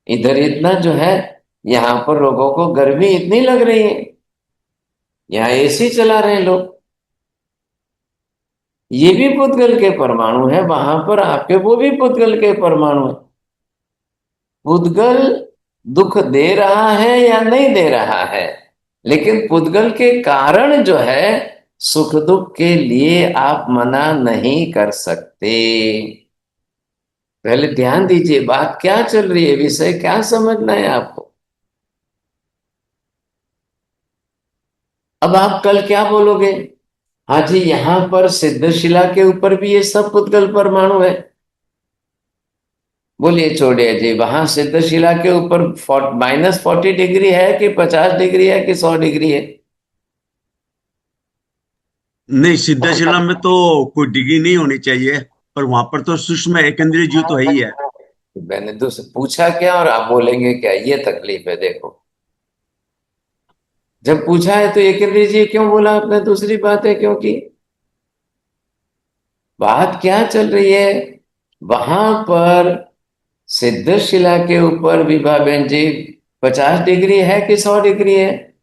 G: इधर इतना जो है, यहाँ पर लोगों को गर्मी इतनी लग रही है, यहाँ एसी चला रहे हैं लोग। ये भी पुद्गल के परमाणु है, वहां पर आपके वो भी पुद्गल के परमाणु है। पुद्गल दुख दे रहा है या नहीं दे रहा है, लेकिन पुद्गल के कारण जो है सुख दुख के लिए आप मना नहीं कर सकते। पहले ध्यान दीजिए, बात क्या चल रही है, विषय क्या समझना है आपको। अब आप कल क्या बोलोगे? हाँ जी, यहां पर सिद्धशिला के ऊपर भी ये सब पुद्गल परमाणु है। बोलिए छोड़िए जी, वहां सिद्धशिला के ऊपर -40 डिग्री है कि 50 डिग्री है कि 100 डिग्री है?
J: नहीं, सिद्धशिला में तो कोई डिग्री नहीं होनी चाहिए, पर वहां पर तो सूक्ष्म एकेंद्रीय जीव तो है ही है।
G: मैंने दूसरे पूछा क्या और आप बोलेंगे क्या, ये तकलीफ है। देखो, जब पूछा है तो एकेंद्रीय जीव क्यों बोला आपने? दूसरी बात है क्योंकि बात क्या चल रही है, वहां पर सिद्धशिला के ऊपर विभा बहन जी 50 डिग्री है कि 100 डिग्री है?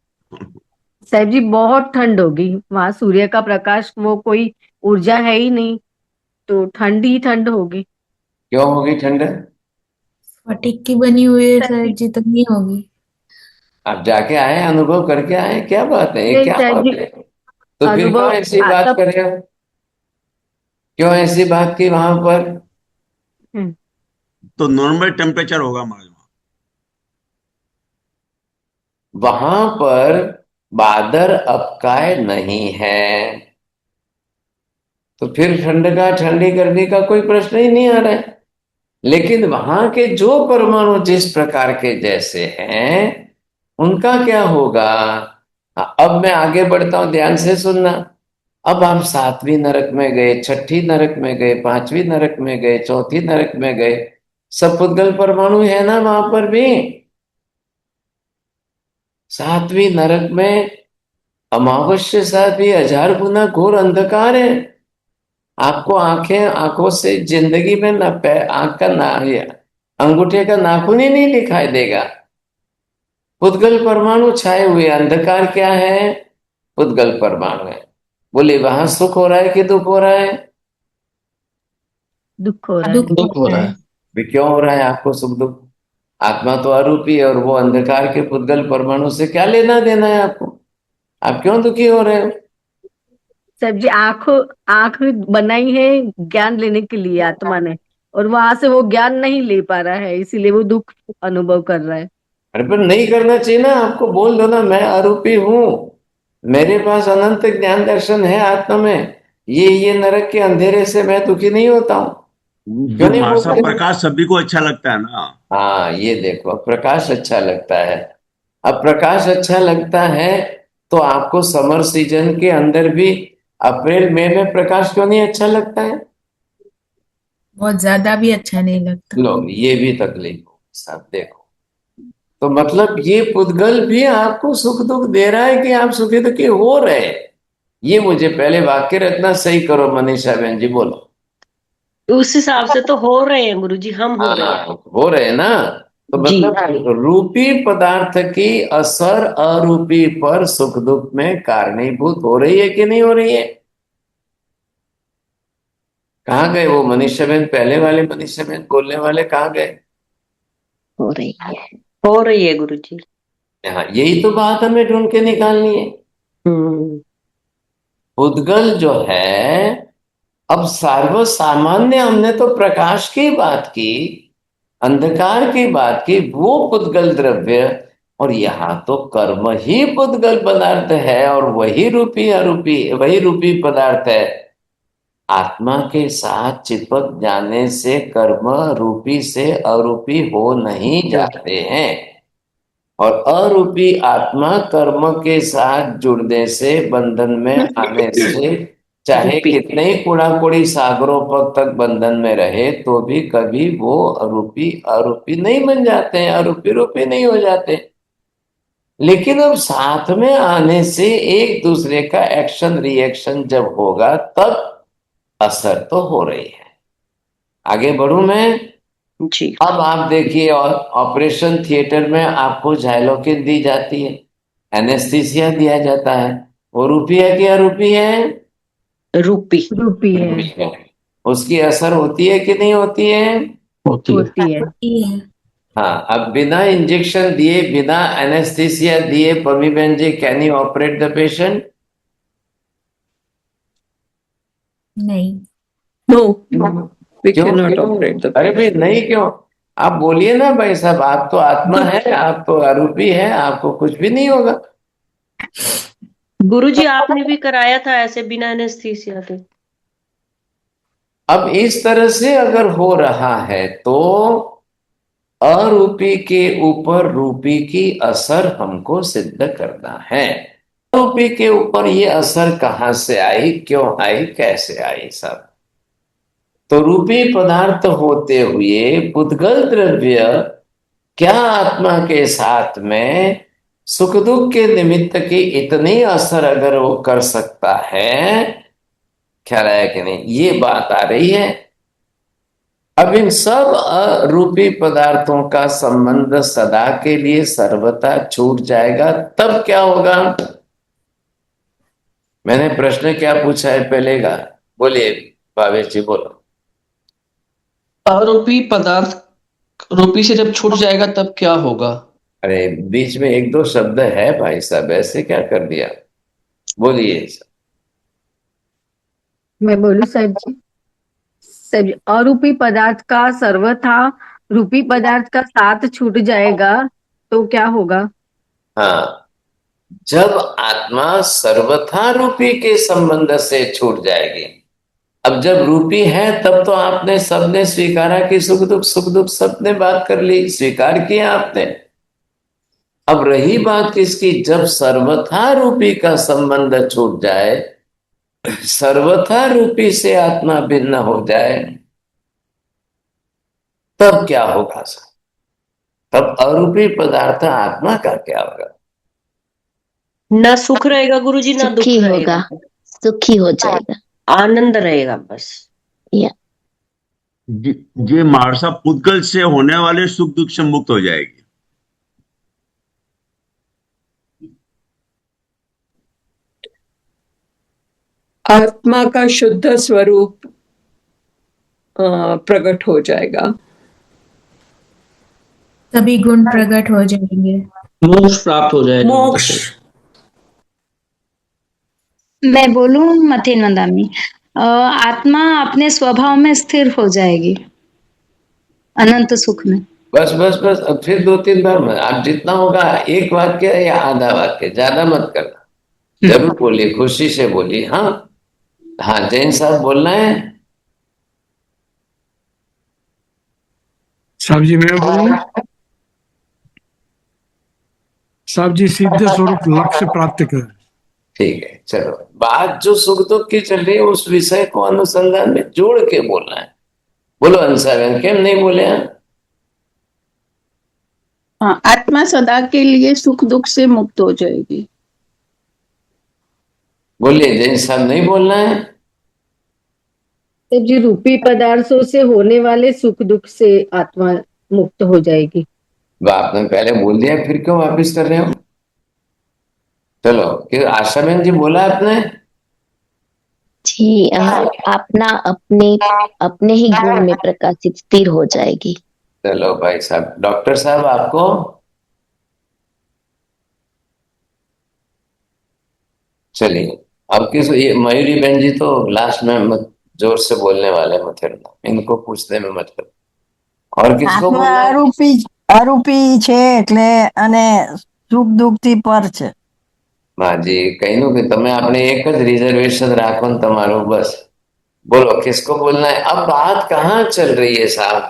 O: साहब जी बहुत ठंड होगी वहां, सूर्य का प्रकाश, वो कोई ऊर्जा है ही नहीं, तो ठंड ही ठंड होगी।
G: क्यों होगी ठंड?
I: स्फटिक की बनी हुई है साहब जी, तो नहीं होगी।
G: आप जाके आए, अनुभव करके आए, क्या बात है, ये
O: नहीं
G: क्या
O: साहब
G: बात
O: जी,
G: है? तो फिर क्यों
O: अनुभव
G: ऐसी बात
O: आता।
G: कर रहे हो? क्यों ऐसी बात की वहां पर?
J: तो नॉर्मल टेम्परेचर होगा हमारे
G: वहां पर बादल अपकाय नहीं है, तो फिर ठंड का, ठंडी गर्मी का कोई प्रश्न ही नहीं आ रहा है। लेकिन वहां के जो परमाणु जिस प्रकार के जैसे हैं, उनका क्या होगा? अब मैं आगे बढ़ता हूं, ध्यान से सुनना। अब आप 7वीं नरक में गए, छठी नरक में गए, 5वीं नरक में गए, चौथी नरक में गए, सब पुद्गल परमाणु है ना वहां पर भी। 7वीं नरक में अमावस्या साथ भी 1000 गुना घोर अंधकार है। आपको आंखों से जिंदगी में न आंख का ना, अंगूठे का नाखून ही नहीं दिखाई देगा। पुद्गल परमाणु छाए हुए, अंधकार क्या है? पुद्गल परमाणु है। बोले वहां सुख हो रहा है कि दुख हो रहा है?
O: दुख हो रहा है।
C: दुख हो रहा है।
G: भी क्यों हो रहा है आपको सुख दुख? आत्मा तो अरूपी है, और वो अंधकार के पुद्गल परमाणु से क्या लेना देना है आपको? आप क्यों दुखी हो रहे हो?
O: साहब जी, आंख बनाई है ज्ञान लेने के लिए आत्मा ने, और वहां से वो ज्ञान नहीं ले पा रहा है, इसीलिए वो दुख अनुभव कर रहा है।
G: अरे पर नहीं करना चाहिए ना, आपको बोल दो ना, मैं आरोपी हूं, मेरे पास अनंत ज्ञान दर्शन है आत्मा में, ये नरक के अंधेरे से मैं दुखी नहीं होता हूं। क्यों
J: जो
G: नहीं
J: मासा
G: बोलते?
J: प्रकाश सभी को अच्छा लगता है ना।
G: हाँ, ये देखो, अब प्रकाश अच्छा लगता है। अब प्रकाश अच्छा लगता है तो आपको समर सीजन के अंदर भी अप्रैल मई में प्रकाश क्यों नहीं अच्छा लगता है?
I: बहुत ज्यादा भी अच्छा नहीं लगता।
G: लो, ये भी तकलीफ हो साहब। देखो, तो मतलब ये पुद्गल भी आपको सुख दुख दे रहा है कि आप सुखी दुखी हो रहे हैं? ये मुझे पहले वाक्य रचना सही करो, मनीषा बहन जी बोलो।
D: उस हिसाब से तो हो रहे हैं गुरुजी, हम हो रहे हैं।
G: हो रहे हैं ना?
B: तो मतलब रूपी पदार्थ की असर अरूपी पर सुख दुख में कारणीभूत हो रही है कि नहीं हो रही है? कहाँ गए वो मनीषा बहन, पहले वाले मनीषा बहन बोलने वाले कहाँ गए?
H: हो रही है।
D: हो रही है गुरुजी।
B: हाँ, यही तो बात हमें ढूंढ के निकालनी है। उद्गल जो है, अब सर्वसामान्य हमने तो प्रकाश की बात की, अंधकार की बात की, वो पुद्गल द्रव्य, और यहाँ तो कर्म ही पुद्गल पदार्थ है और वही रूपी अरूपी, वही रूपी पदार्थ है। आत्मा के साथ चिपक जाने से कर्म रूपी से अरूपी हो नहीं जाते हैं, और अरूपी आत्मा कर्म के साथ जुड़ने से, बंधन में आने से, चाहे कितने ही कूड़ा कुड़ी सागरों तक बंधन में रहे तो भी कभी वो अरूपी अरूपी नहीं बन जाते हैं, अरूपी रूपी नहीं हो जाते। लेकिन अब साथ में आने से एक दूसरे का एक्शन रिएक्शन जब होगा तब असर तो हो रही है। आगे बढ़ूं मैं
D: जी।
B: अब आप देखिए, और ऑपरेशन थिएटर में आपको झाइलोकिन दी जाती है, एनेस्थीसिया दिया जाता है, वो रूपी है कि अरूपी है?
D: रूपी
O: रूपी है।
B: उसकी असर होती है कि नहीं होती है?
O: होती है।
B: हाँ, अब बिना इंजेक्शन दिए, बिना एनेस्थीसिया दिए, पमी बहन जी, can you operate the patient?
I: नहीं।
E: No, we
B: क्यों?
E: cannot operate the
B: अरे भाई
E: patient.
B: नहीं क्यों? आप बोलिए ना भाई साहब, आप तो आत्मा है, आप तो अरूपी है, आपको कुछ भी नहीं होगा।
D: गुरुजी आपने भी कराया था ऐसे बिना एनेस्थीसिया के।
B: अब इस तरह से अगर हो रहा है तो अरूपी के ऊपर रूपी की असर हमको सिद्ध करना है। अरूपी के ऊपर ये असर कहां से आई, क्यों आई, कैसे आई सब? तो रूपी पदार्थ होते हुए पुद्गल द्रव्य क्या आत्मा के साथ में सुख दुख के निमित्त की इतनी असर अगर वो कर सकता है, ख्याल आया कि नहीं? ये बात आ रही है। अब इन सब अरूपी पदार्थों का संबंध सदा के लिए सर्वथा छूट जाएगा, तब क्या होगा? मैंने प्रश्न क्या पूछा है पहले का? बोलिए भावेश जी, बोलो।
C: अरूपी पदार्थ रूपी से जब छूट जाएगा तब क्या होगा?
B: अरे बीच में एक दो शब्द है भाई साहब, ऐसे क्या कर दिया? बोलिए।
O: मैं बोलूं साहब जी? साहब जी, अरूपी पदार्थ का सर्वथा रूपी पदार्थ का साथ छूट जाएगा तो क्या होगा?
B: हाँ, जब आत्मा सर्वथा रूपी के संबंध से छूट जाएगी। अब जब रूपी है तब तो आपने सबने स्वीकारा कि सुख दुख सबने बात कर ली, स्वीकार किया आपने। अब रही बात किसकी? जब सर्वथा रूपी का संबंध छूट जाए, सर्वथा रूपी से आत्मा भिन्न हो जाए, तब क्या होगा सर? तब अरूपी पदार्थ आत्मा का क्या होगा?
D: ना सुख रहेगा गुरुजी, ना दुख
H: सुखी
D: रहेगा,
H: होगा, सुखी हो जाएगा,
D: आनंद रहेगा बस।
H: या
J: ये मानसा पुद्गल से होने वाले सुख दुख से मुक्त हो जाएगी।
E: आत्मा का शुद्ध स्वरूप प्रकट हो जाएगा,
I: सभी गुण प्रकट हो जाएंगे,
C: मोक्ष प्राप्त हो जाएगा।
E: मोक्ष।
N: मैं बोलूं मथे नंदामी, आत्मा अपने स्वभाव में स्थिर हो जाएगी अनंत सुख में।
B: बस बस बस, अब फिर दो तीन बार मत, आप जितना होगा एक वाक्य या आधा वाक्य, ज्यादा मत करना। जरूर बोलिए, खुशी से बोलिए। हाँ हाँ, जैन साहब बोलना है।
K: साहब जी मैं बोलूं? साहब जी, सिद्ध स्वरूप लक्ष्य प्राप्त कर।
B: ठीक है, चलो। बात जो सुख दुख की चल रही है उस विषय को अनुसंधान में जोड़ के बोलना है। बोलो अंसाबेन, क्यों नहीं बोले हैं?
M: हाँ, आत्मा सदा के लिए सुख दुख से मुक्त हो जाएगी।
B: बोलिए, जैन साहब नहीं बोलना है?
O: जी, रूपी पदार्थों से होने वाले सुख दुख से आत्मा मुक्त हो जाएगी।
G: आपने पहले बोल दिया, फिर क्यों वापिस कर रहे हो? चलो, कि आशा बहन जी बोला आपने?
H: जी अपना अपने अपने ही गुण में प्रकाशित स्थिर हो जाएगी।
G: चलो भाई साहब, डॉक्टर साहब आपको? चलिए, अब किस ये मयूरी बहन जी तो लास्ट में मत जोर से बोलने वाले मत करना, इनको पूछने में मतलब। और किसको
P: આત્મા
G: बोलना है?
P: અરૂપી છે એટલે અને સુખ દુઃખ થી પર છે.
G: માજી કહીનું કે તમે આપણે એક જ रिजर्वेशन રાખો ને તમારું बस बोलो किसको बोलना है? अब बात कहाँ चल रही है साहब?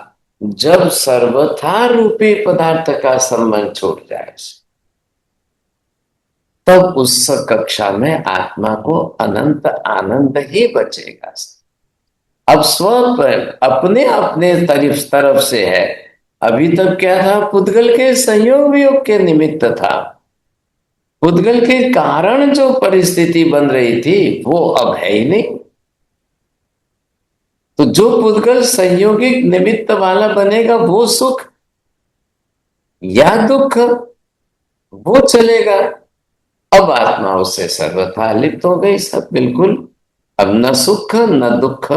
G: जब सर्वथा रूपी पदार्थ का संबंध छूट जाए तब उस कक्षा में आत्मा को अनंत आनंद ही बचेगा। अब स्व पर अपने अपने तरफ से है। अभी तक क्या था? पुद्गल के संयोग वियोग के निमित्त था, पुद्गल के कारण जो परिस्थिति बन रही थी वो अब है ही नहीं। तो जो पुद्गल संयोगिक निमित्त वाला बनेगा वो सुख या दुख वो चलेगा। अब आत्मा उससे सर्वथा लिप्त हो गई, सब बिल्कुल। अब न सुख न दुख,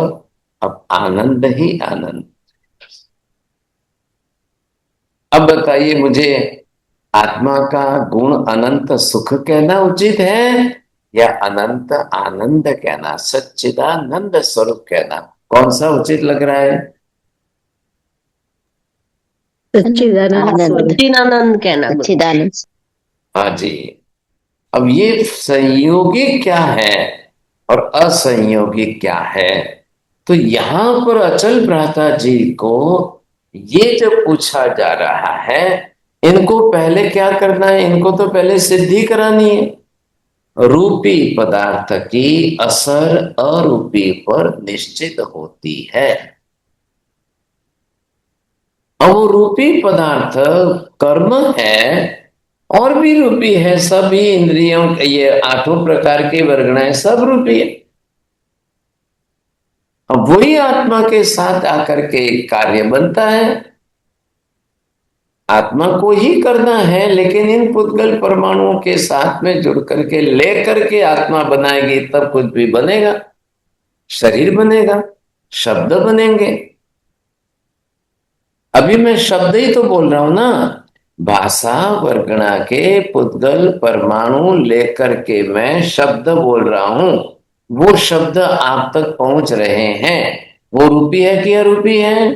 G: अब आनंद ही आनंद। अब बताइए मुझे, आत्मा का गुण अनंत सुख कहना उचित है या अनंत आनंद कहना, सच्चिदानंद स्वरूप कहना, कौन सा उचित लग रहा है?
D: सच्चिदानंद कहना।
H: सच्चिदानंद।
G: हाँ जी। अब ये संयोगी क्या है और असंयोगी क्या है? तो यहां पर अचल भ्राता जी को ये जो पूछा जा रहा है, इनको पहले क्या करना है? इनको तो पहले सिद्धि करानी है। रूपी पदार्थ की असर अरूपी पर निश्चित होती है। अब वो रूपी पदार्थ कर्म है और भी रूपी है, सभी इंद्रियों, ये आठों प्रकार के वर्गणाएं सब रूपी है। अब वही आत्मा के साथ आकर के कार्य बनता है। आत्मा को ही करना है, लेकिन इन पुद्गल परमाणुओं के साथ में जुड़ करके लेकर के आत्मा बनाएगी, तब कुछ भी बनेगा। शरीर बनेगा, शब्द बनेंगे। अभी मैं शब्द ही तो बोल रहा हूं ना। भाषा वर्गणा के पुद्गल परमाणु लेकर के मैं शब्द बोल रहा हूं, वो शब्द आप तक पहुंच रहे हैं। वो रूपी है कि अरूपी है?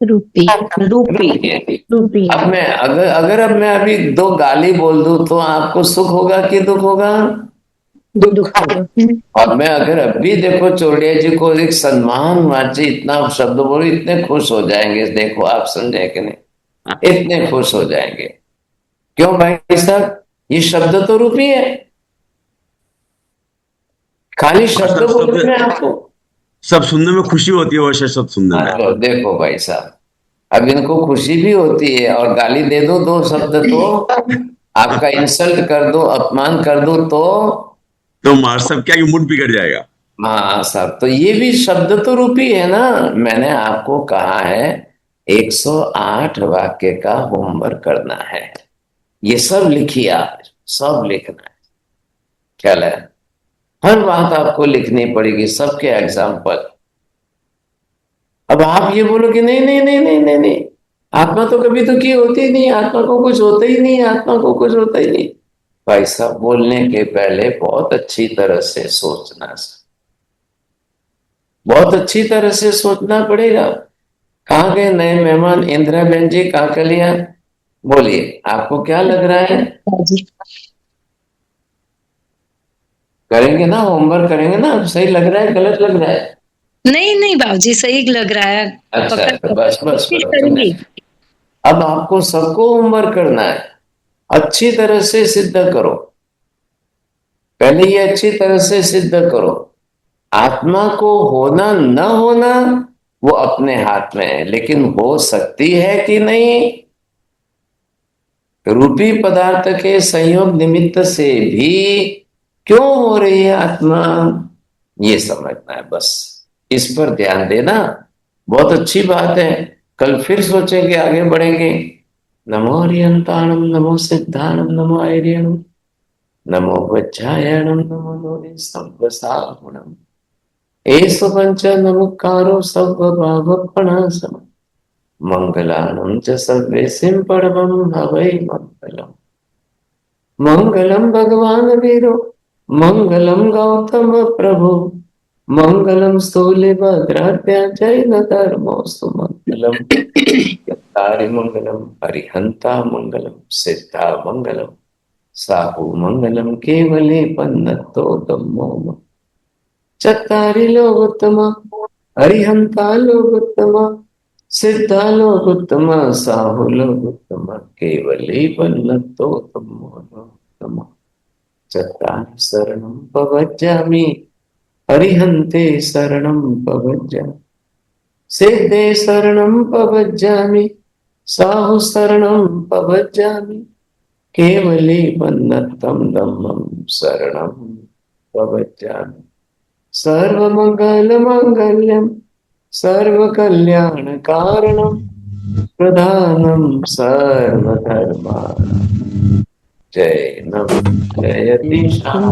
H: रूपी।
D: रूपी
H: रूपी।
G: अब मैं अगर अब मैं अभी दो गाली बोल दूं तो आपको सुख होगा कि दुख होगा?
H: दुख।
G: और मैं अगर अभी देखो चोड़िया जी को एक सम्मान वाची इतना शब्द बोलो, इतने खुश हो जाएंगे। देखो आप समझे कि नहीं, इतने खुश हो जाएंगे। क्यों भाई साहब? ये शब्द तो रूपी है। खाली शब्द बोलने में आपको
J: सब सुनने में खुशी होती है, वैसे सब सुनने में।
G: तो देखो भाई साहब, अब इनको खुशी भी होती है और गाली दे दो दो शब्द तो आपका इंसल्ट कर दो, अपमान कर दो तो
J: मार सब क्या मूड बिगड़ जाएगा।
G: हाँ साहब, तो ये भी शब्द तो रूपी है ना। मैंने आपको कहा है 108 वाक्य का होमवर्क करना है। ये सब लिखिए, आप सब लिखना है। ख्याल है? हर बात आपको लिखनी पड़ेगी, सबके एग्जाम्पल। अब आप ये बोलो कि नहीं नहीं नहीं नहीं नहीं नहीं, आत्मा तो कभी दुखी होती नहीं, आत्मा को कुछ होता ही नहीं, आत्मा को कुछ होता ही नहीं। भाई साहब, बोलने के पहले बहुत अच्छी तरह से सोचना, बहुत अच्छी तरह से सोचना पड़ेगा। कहाँ गए नए मेहमान? इंदिरा बहन जी, काकलिया, बोलिए आपको क्या लग रहा है? करेंगे ना, होमवर्क करेंगे ना? सही लग रहा है गलत लग रहा है?
N: नहीं नहीं बाबूजी, सही लग रहा है।
G: अच्छा, तो बस बस अब आपको सबको होमवर्क करना है। अच्छी तरह से सिद्ध करो, पहले ये अच्छी तरह से सिद्ध करो। आत्मा को होना न होना वो अपने हाथ में है, लेकिन हो सकती है कि नहीं? रूपी पदार्थ के संयोग निमित्त से भी क्यों हो रही है आत्मा, ये समझना है बस। इस पर ध्यान देना, बहुत अच्छी बात है। कल फिर सोचेंगे, आगे बढ़ेंगे। नमो अर्यन्ताणं नमो सिद्धाणं नमो ऐर्यणं नमो वज्रायणं नमो लोले सर्वसाहुणम् एषु पञ्च नमुकारो सर्वभावपणासम् मंगलानं च सर्वेसिं परमं हवै मंगलम् मंगलम भगवान वीरो मंगलम गौतम प्रभु मंगलम स्थूलिभद्राभ्या जैन धर्मोऽस्तु मंगलम यत्तारि मंगलम अरिहंता मंगलम सिद्धा मंगलम साहु मंगलम केवले पन्नतो धम्मो चत्तारि लोकोत्तम अरिहंता लोकोत्तम सिद्धा लोकोत्तम साहु लोकोत्तम केवले पन्नतो धम्मो चत्तारि शरणं प्रपद्यामि अरिहन्ते शरणं प्रपद्यामि सिद्धे शरणं प्रपद्यामि साहु शरणं प्रपद्यामि केवले पन्नतं धम्मं शरणं प्रपद्यामि सर्वमङ्गलमाङ्गल्यं सर्वकल्याणकारणं प्रधानं सर्वधर्माणां जय नमः जयति शाह